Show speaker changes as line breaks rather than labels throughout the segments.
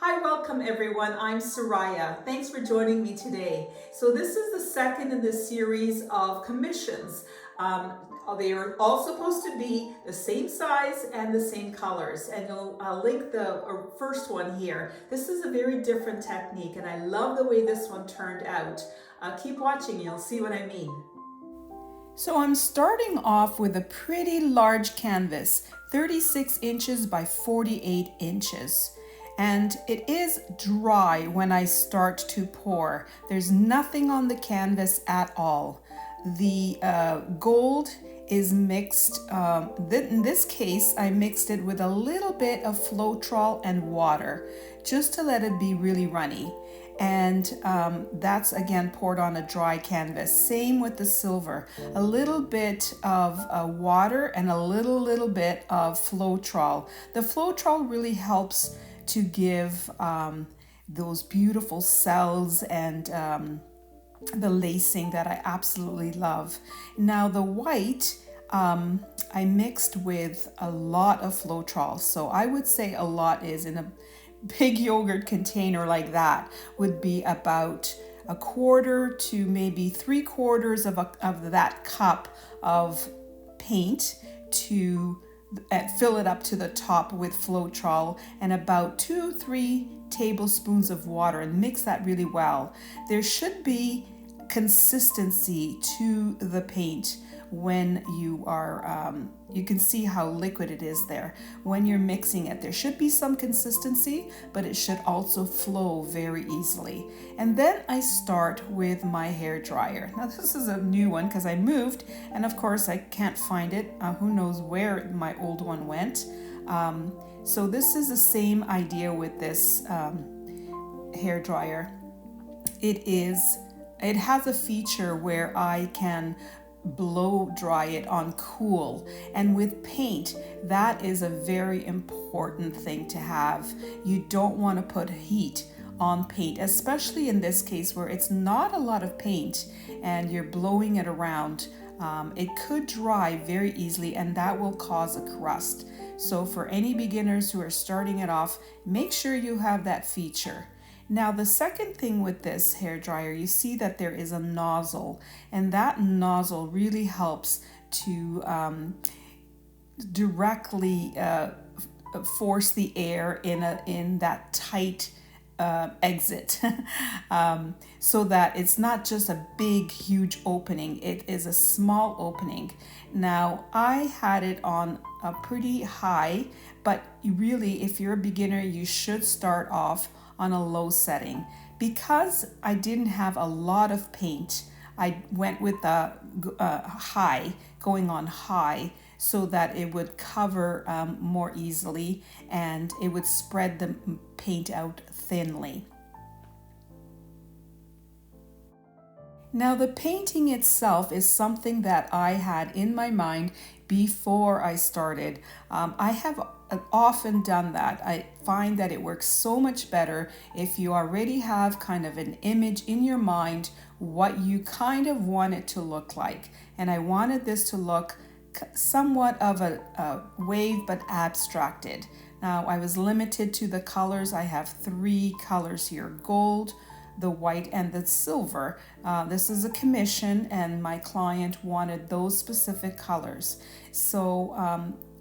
Hi, welcome everyone. I'm Soraya. Thanks for joining me today. So this is the second in this series of commissions. They are all supposed to be the same size and the same colors. And I'll link the first one here. This is a very different technique and I love the way this one turned out. Keep watching, you'll see what I mean. So I'm starting off with a pretty large canvas, 36 inches by 48 inches. And it is dry when I start to pour. There's nothing on the canvas at all. The gold is mixed. In this case, I mixed it with a little bit of Floetrol and water just to let it be really runny. And that's again poured on a dry canvas. Same with the silver. A little bit of water and a little bit of Floetrol. The Floetrol really helps to give those beautiful cells and the lacing that I absolutely love. Now the white I mixed with a lot of Floetrol. So I would say a lot is in a big yogurt container like that would be about a quarter to maybe 3/4 of that cup of paint to fill it up to the top with Floetrol and about 2-3 tablespoons of water and mix that really well. There should be consistency to the paint when you are you can see how liquid it is there when you're mixing it. There should be some consistency, but it should also flow very easily. And then I start with my hair dryer. Now this is a new one because I moved and of course I can't find it. Who knows where my old one went. So this is the same idea with this hair dryer. It has a feature where I can blow dry it on cool, and with paint that is a very important thing to have. You don't want to put heat on paint, especially in this case where it's not a lot of paint and you're blowing it around. It could dry very easily and that will cause a crust. So for any beginners who are starting it off, make sure you have that feature. Now the second thing with this hair dryer, you see that there is a nozzle, and that nozzle really helps to directly force the air in that tight exit so that it's not just a big huge opening, it is a small opening. Now I had it on a pretty high, but really if you're a beginner you should start off on a low setting. Because I didn't have a lot of paint, I went with the high, going on high, so that it would cover more easily and it would spread the paint out thinly. Now the painting itself is something that I had in my mind before I started. I have often done that. I find that it works so much better if you already have kind of an image in your mind what you kind of want it to look like. And I wanted this to look somewhat of a wave but abstracted. Now I was limited to the colors. I have 3 colors here: gold, the white, and the silver. This is a commission and my client wanted those specific colors. So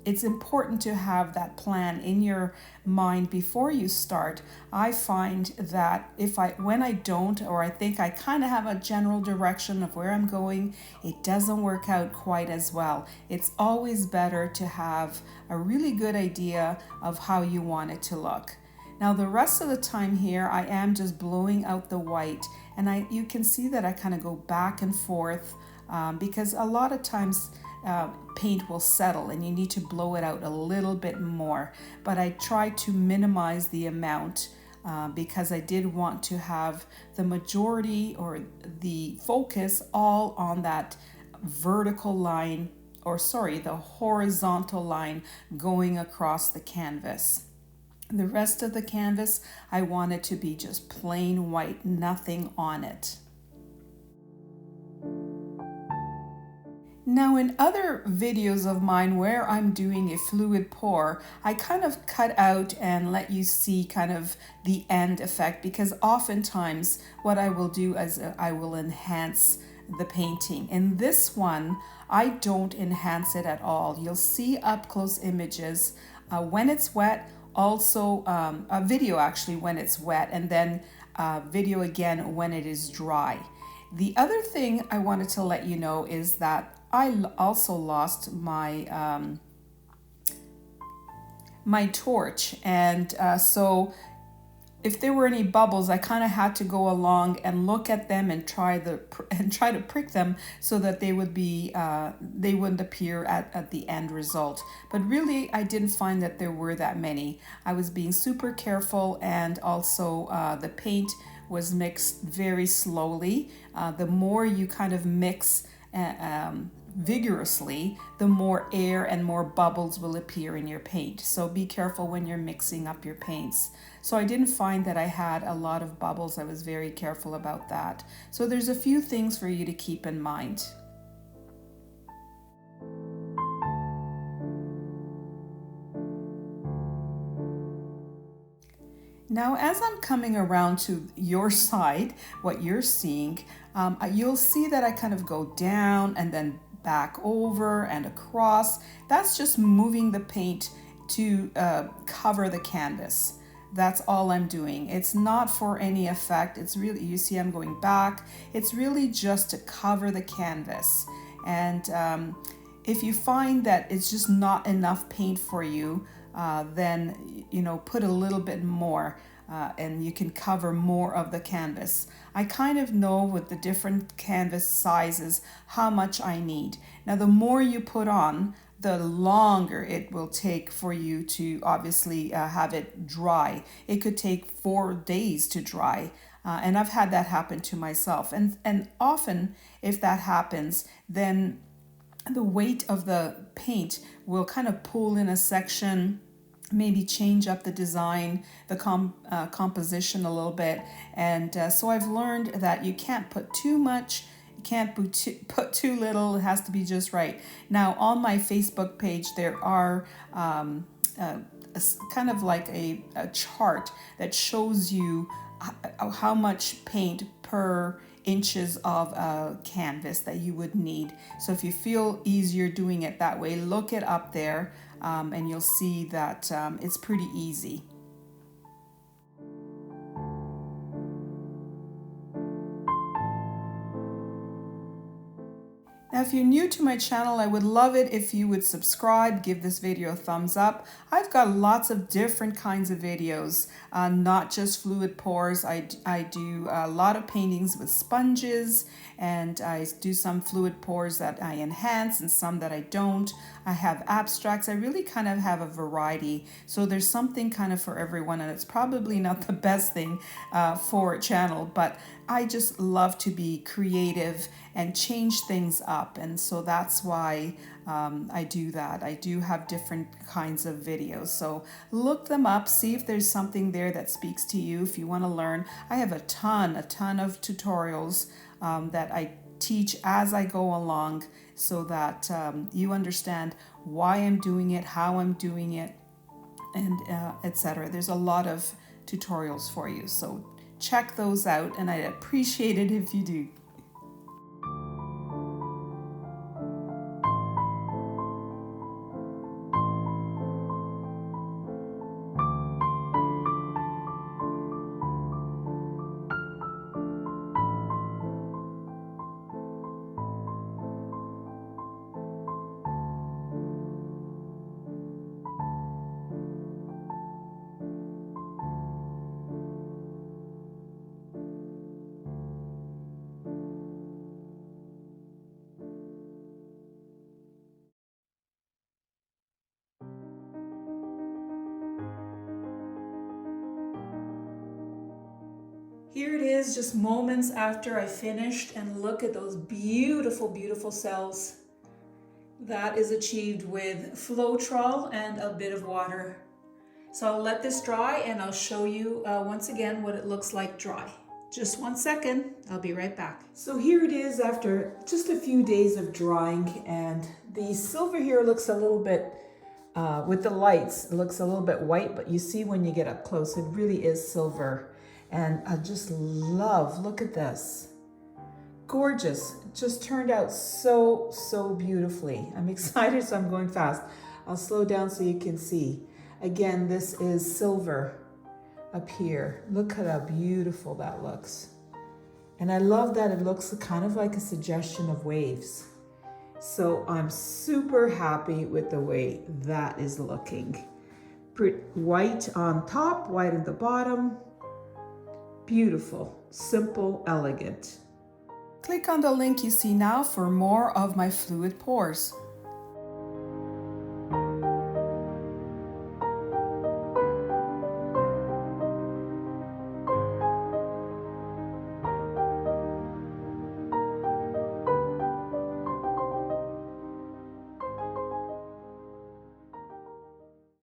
it's important to have that plan in your mind before you start. I find that when I don't, or I think I kind of have a general direction of where I'm going, it doesn't work out quite as well. It's always better to have a really good idea of how you want it to look. Now the rest of the time here I am just blowing out the white, and you can see that I kind of go back and forth because a lot of times paint will settle and you need to blow it out a little bit more. But I try to minimize the amount because I did want to have the majority or the focus all on that vertical line, or sorry, the horizontal line going across the canvas. The rest of the canvas, I want it to be just plain white, nothing on it. Now in other videos of mine where I'm doing a fluid pour, I kind of cut out and let you see kind of the end effect, because oftentimes what I will do is I will enhance the painting. In this one, I don't enhance it at all. You'll see up close images when it's wet, also a video actually when it's wet, and then video again when it is dry. The other thing I wanted to let you know is that I also lost my my torch, and so if there were any bubbles, I kind of had to go along and look at them and try to prick them so that they wouldn't appear at the end result. But really, I didn't find that there were that many. I was being super careful, and also the paint was mixed very slowly. The more you kind of mix vigorously, the more air and more bubbles will appear in your paint. So be careful when you're mixing up your paints. So I didn't find that I had a lot of bubbles. I was very careful about that. So there's a few things for you to keep in mind. Now, as I'm coming around to your side, what you're seeing, you'll see that I kind of go down and then back over and across. That's just moving the paint to cover the canvas. That's all I'm doing. It's not for any effect. It's really, you see I'm going back. It's really just to cover the canvas. And if you find that it's just not enough paint for you, then, you know, put a little bit more and you can cover more of the canvas. I kind of know with the different canvas sizes how much I need. Now, the more you put on, the longer it will take for you to obviously have it dry. It could take 4 days to dry. And I've had that happen to myself. And often if that happens, then the weight of the paint will kind of pull in a section, maybe change up the design, the composition a little bit. And so I've learned that you can't put too much, you can't put too little, it has to be just right. Now on my Facebook page, there are kind of like a chart that shows you how much paint per inches of canvas that you would need. So if you feel easier doing it that way, look it up there and you'll see that it's pretty easy. Now, if you're new to my channel, I would love it if you would subscribe, give this video a thumbs up. I've got lots of different kinds of videos, not just fluid pours. I do a lot of paintings with sponges, and I do some fluid pours that I enhance and some that I don't. I have abstracts. I really kind of have a variety. So there's something kind of for everyone, and it's probably not the best thing for a channel, but I just love to be creative and change things up. And so that's why I do that. I do have different kinds of videos. So look them up, see if there's something there that speaks to you. If you want to learn, I have a ton of tutorials that I teach as I go along, so that you understand why I'm doing it, how I'm doing it, and etc. There's a lot of tutorials for you. So check those out, and I'd appreciate it if you do. Here it is, just moments after I finished, and look at those beautiful, beautiful cells. That is achieved with Floetrol and a bit of water. So I'll let this dry and I'll show you once again what it looks like dry. Just 1 second, I'll be right back. So here it is after just a few days of drying, and the silver here looks a little bit, with the lights, it looks a little bit white, but you see when you get up close, it really is silver. And I just love, look at this. Gorgeous, it just turned out so beautifully. I'm excited, so I'm going fast. I'll slow down so you can see. Again, this is silver up here. Look at how beautiful that looks. And I love that it looks kind of like a suggestion of waves. So I'm super happy with the way that is looking. White on top, white at the bottom. Beautiful, simple, elegant. Click on the link you see now for more of my fluid pours.